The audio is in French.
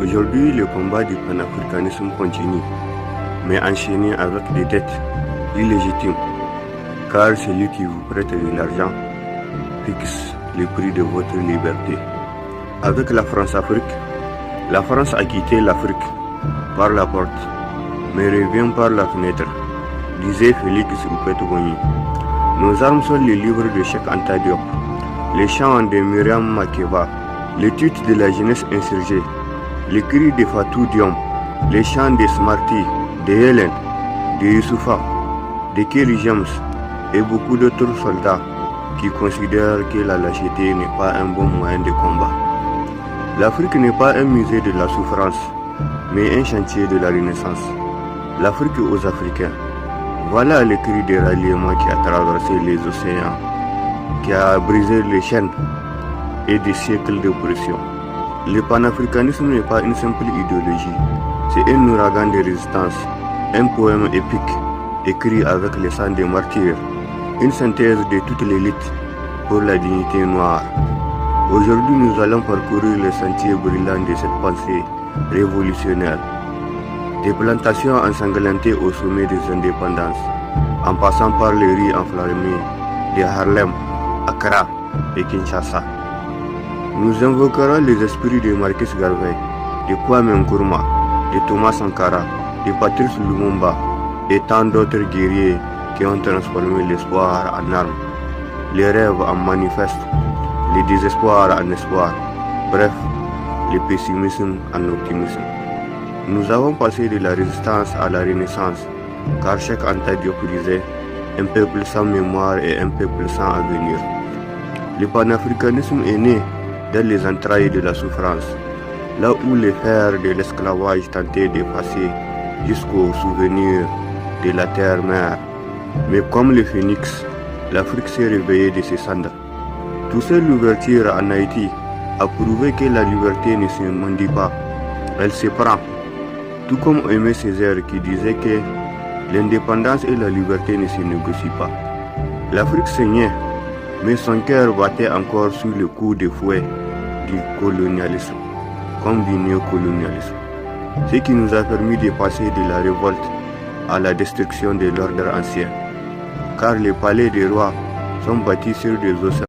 Aujourd'hui, le combat du panafricanisme continue, mais enchaîné avec des dettes illégitimes, car celui qui vous prête de l'argent fixe le prix de votre liberté. Avec la France-Afrique, la France a quitté l'Afrique par la porte, mais revient par la fenêtre, disait Félix Houphouët-Boigny. Nos armes sont les livres de Cheikh Anta Diop, les chants de Myriam Makeba, les titres de la jeunesse insurgée, les cris de Fatou Diom, les chants de Smarty, de Hélène, de Youssoufa, de Kerry James et beaucoup d'autres soldats qui considèrent que la lâcheté n'est pas un bon moyen de combat. L'Afrique n'est pas un musée de la souffrance, mais un chantier de la renaissance. L'Afrique aux Africains. Voilà le cri de ralliement qui a traversé les océans, qui a brisé les chaînes et des siècles d'oppression. Le panafricanisme n'est pas une simple idéologie, c'est un ouragan de résistance, un poème épique, écrit avec le sang des martyrs, une synthèse de toute l'élite pour la dignité noire. Aujourd'hui, nous allons parcourir les sentiers brûlants de cette pensée révolutionnaire. Des plantations ensanglantées au sommet des indépendances, en passant par les rues enflammées de Harlem, Accra et Kinshasa. Nous invoquerons les esprits de Marcus Garvey, de Kwame Nkrumah, de Thomas Sankara, de Patrice Lumumba et tant d'autres guerriers qui ont transformé l'espoir en armes, les rêves en manifeste, le désespoir en espoir, bref, le pessimisme en optimisme. Nous avons passé de la résistance à la renaissance, car Cheikh Anta Diop disait « Un peuple sans mémoire et un peuple sans avenir ». Le panafricanisme est né dans les entrailles de la souffrance, là où les fers de l'esclavage tentaient d'effacer jusqu'au souvenir de la terre-mère. Mais comme le phénix, l'Afrique s'est réveillée de ses cendres. Toucher l'ouverture en Haïti a prouvé que la liberté ne se mendie pas, elle se prend. Tout comme Aimé Césaire qui disait que l'indépendance et la liberté ne se négocient pas. L'Afrique saignait, mais son cœur battait encore sous le coup de fouet du colonialisme, comme du néocolonialisme. Ce qui nous a permis de passer de la révolte à la destruction de l'ordre ancien. Car les palais des rois sont bâtis sur des ossements